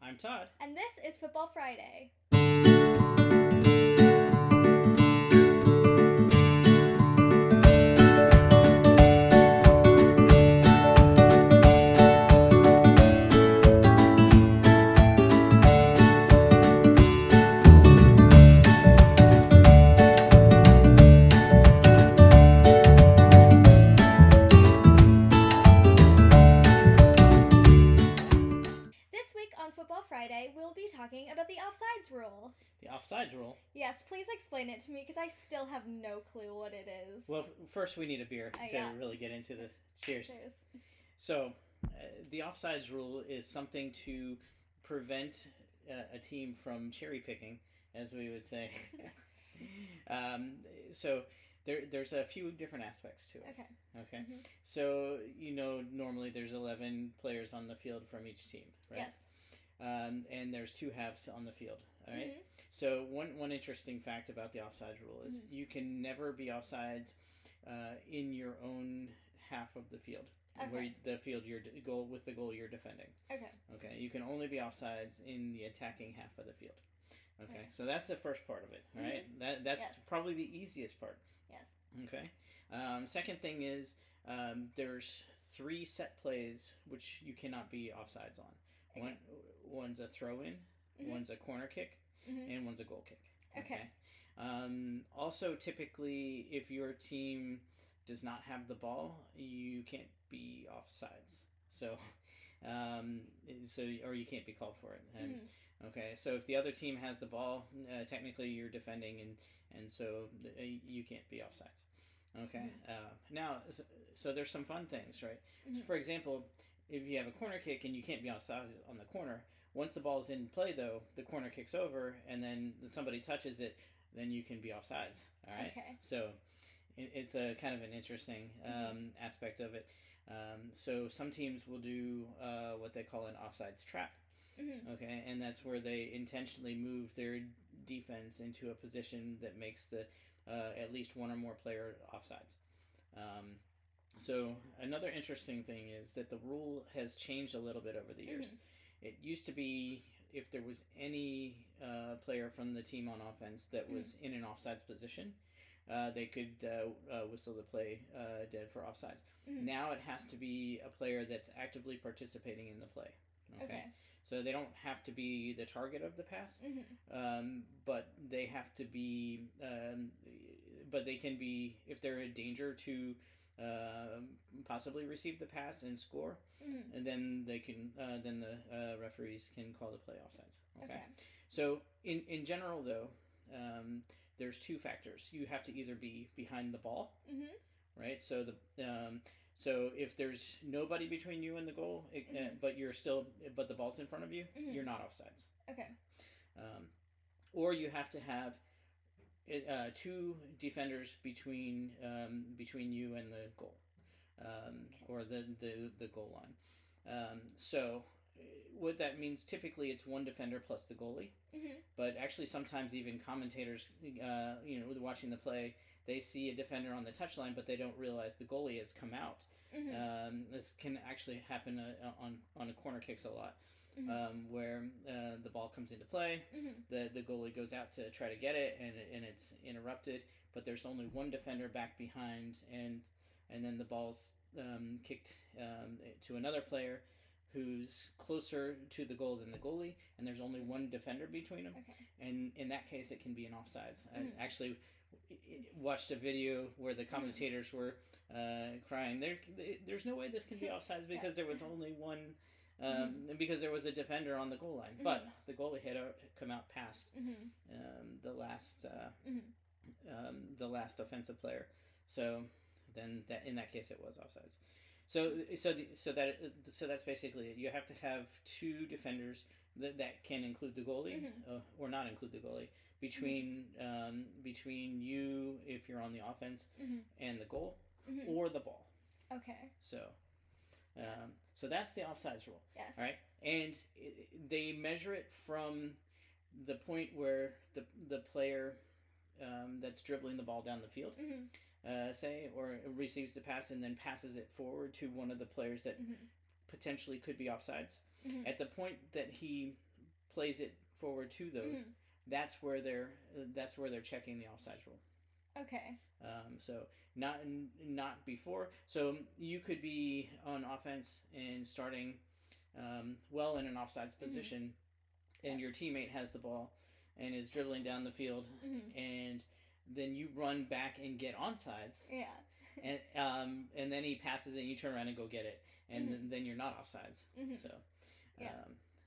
I'm Todd. And this is Football Friday. We'll be talking about the offsides rule. The offsides rule? Yes, please explain it to me because I still have no clue what it is. Well, first we need a beer to really get into this. Cheers. Cheers. So, the offsides rule is something to prevent a team from cherry picking, as we would say. So, there's a few different aspects to it. Okay. Mm-hmm. So, normally there's 11 players on the field from each team, right? Yes. And there's two halves on the field. All right. Mm-hmm. So one interesting fact about the offsides rule is you can never be offsides in your own half of the field, where the field you're with the goal you're defending. Okay. You can only be offsides in the attacking half of the field. Okay. So that's the first part of it. All right. That's probably the easiest part. Yes. Okay. Second thing is there's 3 set plays which you cannot be offsides on. Okay. One's a throw-in, one's a corner kick, and one's a goal kick. Okay. Also, typically, if your team does not have the ball, you can't be offsides. Or you can't be called for it. Okay. So if the other team has the ball, technically you're defending, and so you can't be offsides. Okay. Now, so there's some fun things, right? So for example, if you have a corner kick and you can't be offside on the corner, once the ball's in play, though, the corner kicks over, and then somebody touches it, then you can be offsides. All right. Okay. So it's a kind of an interesting aspect of it. So some teams will do what they call an offsides trap. Okay, and that's where they intentionally move their defense into a position that makes the at least one or more player offsides. So another interesting thing is that the rule has changed a little bit over the years. It used to be if there was any player from the team on offense that was in an offsides position, they could whistle the play dead for offsides. Now it has to be a player that's actively participating in the play. Okay. So they don't have to be the target of the pass, but they have to be. But they can be if they're a danger to possibly receive the pass and score, and then they can. Then the referees can call the play offsides. Okay. So in general, though, there's 2 factors. You have to either be behind the ball, right? So so if there's nobody between you and the goal, but the ball's in front of you, you're not offsides. Okay. Or you have to have 2 defenders between you and the goal, or the goal line. So what that means, typically it's 1 defender plus the goalie, but actually sometimes even commentators, watching the play, they see a defender on the touchline, but they don't realize the goalie has come out. This can actually happen on corner kicks a lot, where the ball comes into play, the goalie goes out to try to get it, and it's interrupted, but there's only 1 defender back behind, and then the ball's kicked to another player who's closer to the goal than the goalie, and there's only 1 defender between them, and in that case it can be an offsides. I actually watched a video where the commentators were crying, there's no way this can be offsides because there was only 1 because there was a defender on the goal line, but the goalie had come out past the last offensive player, so then in that case it was offsides. So that's basically it. You have to have 2 defenders that can include the goalie or not include the goalie between you if you're on the offense and the goal or the ball. Okay. So that's the offsides rule. Yes. All right, and they measure it from the point where the player that's dribbling the ball down the field, or receives the pass and then passes it forward to one of the players that potentially could be offsides. At the point that he plays it forward to those, that's where they're checking the offsides rule. Okay. So not before. So you could be on offense and starting well in an offsides position, and your teammate has the ball and is dribbling down the field, and then you run back and get onside. Yeah. And then he passes it and you turn around and go get it, and then you're not offsides. So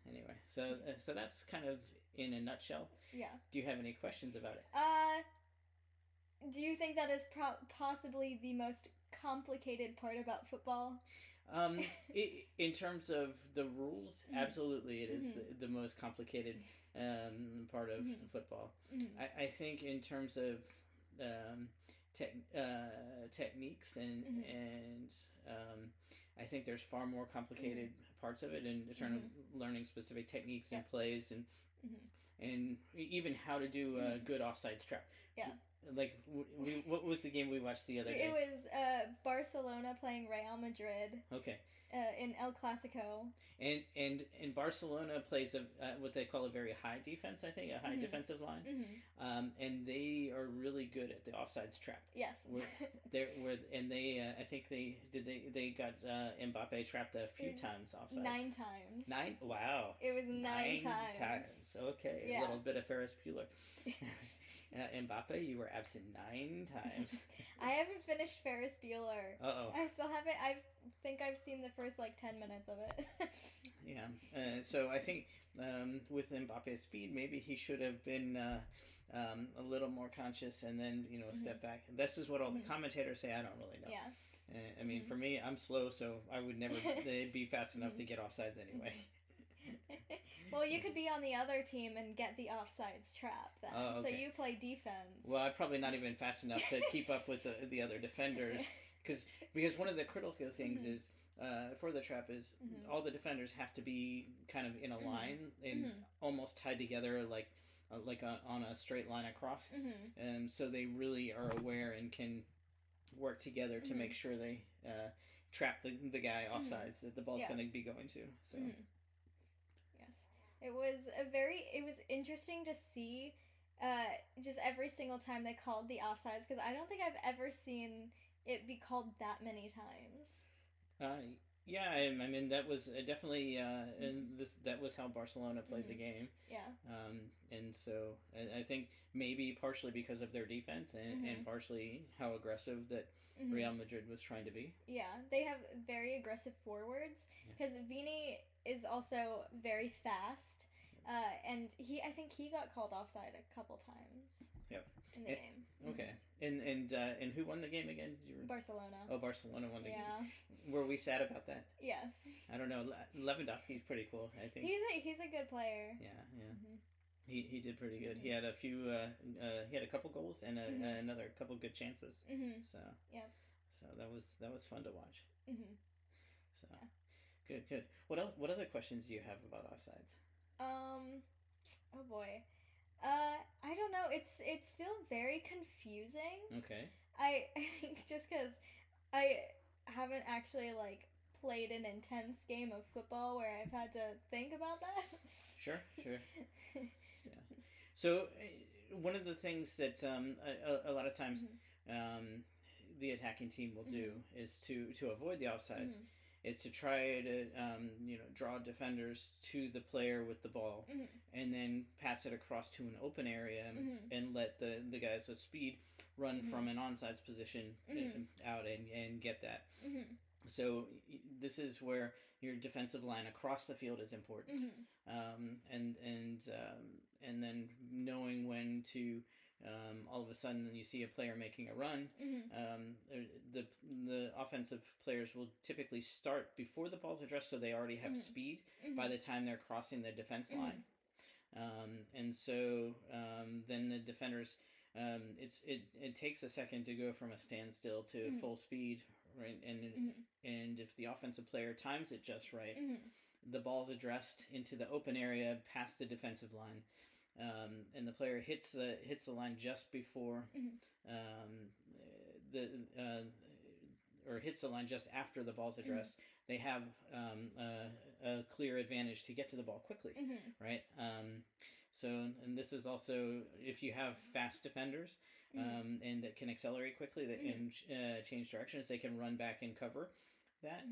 anyway, so that's kind of in a nutshell. Yeah. Do you have any questions about it? Do you think that is possibly the most complicated part about football? In terms of the rules, absolutely, it is the most complicated part of football. I think in terms of techniques and I think there's far more complicated parts of it in terms of learning specific techniques and plays and even how to do a good offsides trap. Yeah. Like, what was the game we watched the other day? It was Barcelona playing Real Madrid. Okay. In El Clasico. And Barcelona plays what they call a very high defense, I think, a high defensive line. And they are really good at the offsides trap. Yes. I think they got Mbappe trapped a few times offsides. 9 times. 9? Wow. It was 9 times. Okay. Yeah. A little bit of Ferris Bueller. Mbappe, you were absent 9 times. I haven't finished Ferris Bueller. Uh-oh. I still haven't. I think I've seen the first 10 minutes of it. Yeah. So I think with Mbappe's speed, maybe he should have been a little more conscious and then step back. This is what all the commentators say. I don't really know. Yeah. I mean, for me, I'm slow, so I would never be fast enough to get offsides anyway. Well, you could be on the other team and get the offsides trap then. Oh, okay. So you play defense. Well, I'm probably not even fast enough to keep up with the other defenders. Because one of the critical things is for the trap is all the defenders have to be kind of in a line and almost tied together like on a straight line across. So they really are aware and can work together to make sure they trap the guy offsides that the ball's going to be going to. So. It was interesting to see just every single time they called the offsides, because I don't think I've ever seen it be called that many times. Yeah, I mean that was definitely that was how Barcelona played the game. Yeah. And so I think maybe partially because of their defense and partially how aggressive that Real Madrid was trying to be. Yeah, they have very aggressive forwards because Vini is also very fast, and I think he got called offside a couple times. Yep. In the game. Okay. And who won the game again? Barcelona. Oh, Barcelona won the game. Yeah. Were we sad about that? Yes. I don't know. Lewandowski's pretty cool, I think. He's a good player. Yeah. He did pretty good. He had a few. He had a couple goals and another couple good chances. So So that was fun to watch. So good. What else? What other questions do you have about offsides? Oh boy. I don't know. It's still very confusing. Okay. I think just because I haven't actually played an intense game of football where I've had to think about that. Sure. So one of the things that a lot of times the attacking team will do is to avoid the offsides is to try to draw defenders to the player with the ball and then pass it across to an open area and let the guys with speed run from an onside position out and get that. So this is where your defensive line across the field is important, and then knowing when to all of a sudden you see a player making a run. The offensive players will typically start before the ball's addressed, so they already have speed by the time they're crossing the defense line, and so then the defenders. It takes a second to go from a standstill to full speed, right? And if the offensive player times it just right, the ball's addressed into the open area past the defensive line, and the player hits the line just before or hits the line just after the ball's addressed. they have a clear advantage to get to the ball quickly, right? So, and this is also if you have fast defenders and that can accelerate quickly, that can change directions, they can run back and cover that.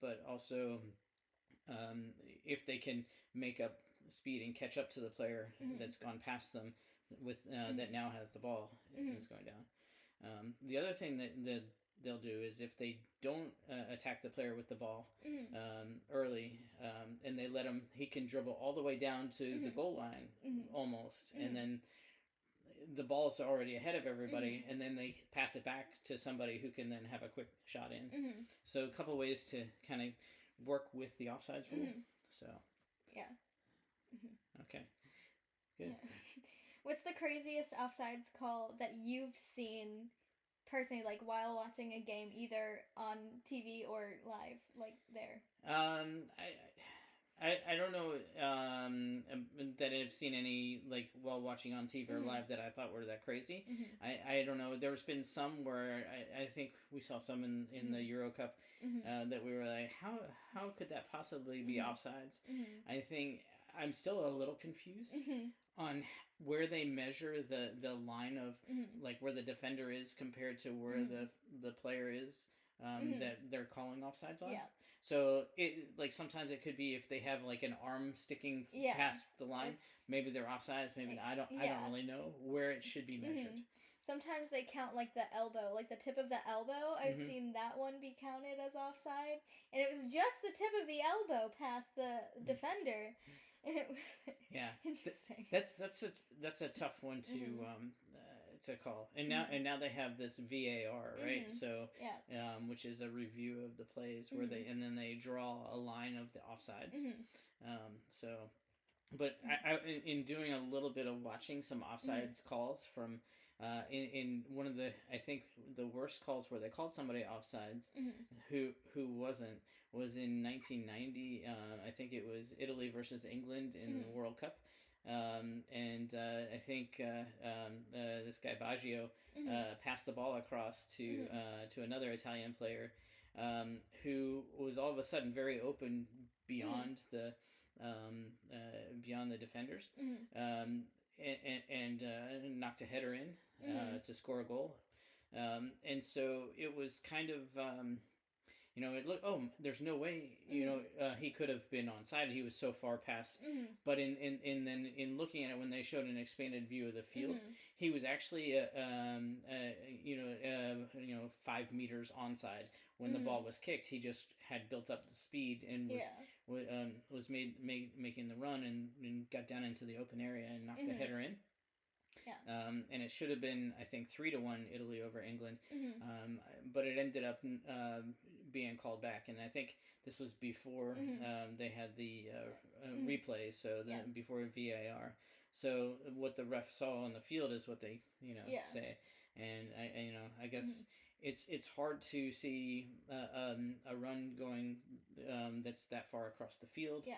But also, if they can make up speed and catch up to the player that's gone past them with that now has the ball is going down. The other thing that they'll do is if they don't attack the player with the ball early, and they let him, he can dribble all the way down to the goal line almost, and then the ball's already ahead of everybody, and then they pass it back to somebody who can then have a quick shot in. So a couple ways to kind of work with the offsides rule. So yeah. Okay. Good. Yeah. What's the craziest offsides call that you've seen personally, like while watching a game, either on TV or live, like there? I don't know that I've seen any like while watching on TV or live that I thought were that crazy. I don't know. There's been some where I think we saw some in the Euro Cup that we were like, how could that possibly be offsides? I think I'm still a little confused on where they measure the line of like where the defender is compared to where the player is that they're calling offsides on. Yeah. So it like sometimes it could be if they have like an arm sticking past the line, maybe they're offsides. Maybe not. I don't really know where it should be measured. Sometimes they count like the elbow, like the tip of the elbow. I've seen that one be counted as offside, and it was just the tip of the elbow past the defender, and it was interesting. That's a tough one to call. And now they have this VAR, right? So which is a review of the plays where then they draw a line of the offsides. So but I in doing a little bit of watching some offsides calls from in one of the, I think the worst calls where they called somebody offsides who wasn't, was in 1990. I think it was Italy versus England in the World Cup. And I think this guy Baggio passed the ball across to another Italian player who was all of a sudden very open beyond the defenders, and knocked a header in to score a goal. And so it was kind of it looked, there's no way, he could have been onside. He was so far past. But in looking at it, when they showed an expanded view of the field, he was actually 5 meters onside when the ball was kicked. He just had built up the speed and was making the run and got down into the open area and knocked the header in. Yeah. And it should have been, I think, 3-1 Italy over England. But it ended up being called back, and I think this was before they had the replay, so before VAR. So what the ref saw on the field is what they say, and I guess it's hard to see a run going that's that far across the field,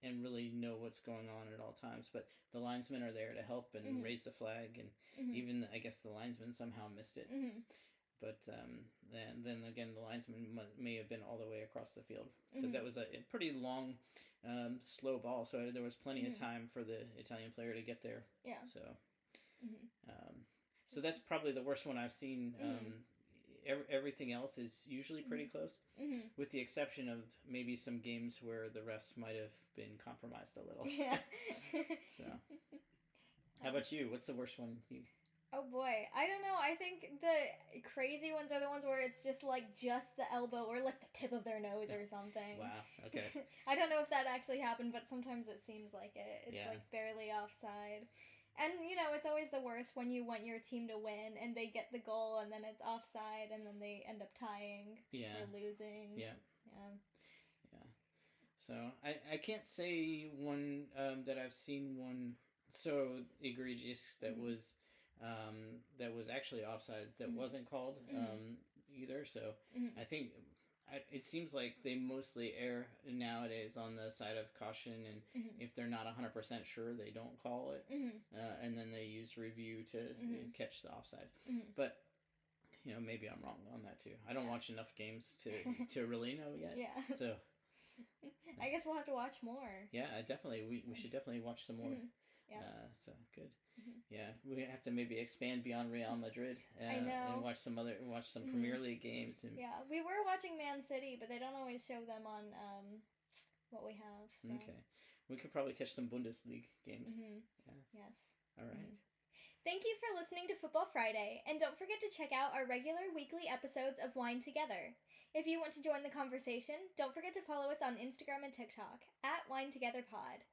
and really know what's going on at all times. But the linesmen are there to help and raise the flag, and even I guess the linesman somehow missed it. But then again, the linesman may have been all the way across the field, because that was a pretty long, slow ball. So there was plenty of time for the Italian player to get there. Yeah. So, so that's probably the worst one I've seen. Everything else is usually pretty close, with the exception of maybe some games where the refs might have been compromised a little. Yeah. So, how about you? What's the worst one? Oh boy, I don't know. I think the crazy ones are the ones where it's just the elbow or like the tip of their nose or something. Wow. Okay. I don't know if that actually happened, but sometimes it seems like it. It's like barely offside. And, it's always the worst when you want your team to win and they get the goal and then it's offside and then they end up tying or losing. Yeah. So I can't say one that I've seen one so egregious that was actually offsides that wasn't called either. So I think it seems like they mostly err nowadays on the side of caution, and if they're not 100% sure, they don't call it, and then they use review to catch the offsides. But maybe I'm wrong on that too. I don't watch enough games to really know yet. Yeah. So I guess we'll have to watch more. Yeah, definitely. We should definitely watch some more. Yeah. So good. Yeah, we have to maybe expand beyond Real Madrid. I know. And watch some Premier League games. And... Yeah, we were watching Man City, but they don't always show them on what we have. So. Okay, we could probably catch some Bundesliga games. Yeah. Yes. All right. Thank you for listening to Football Friday, and don't forget to check out our regular weekly episodes of Wine Together. If you want to join the conversation, don't forget to follow us on Instagram and TikTok @WineTogetherPod.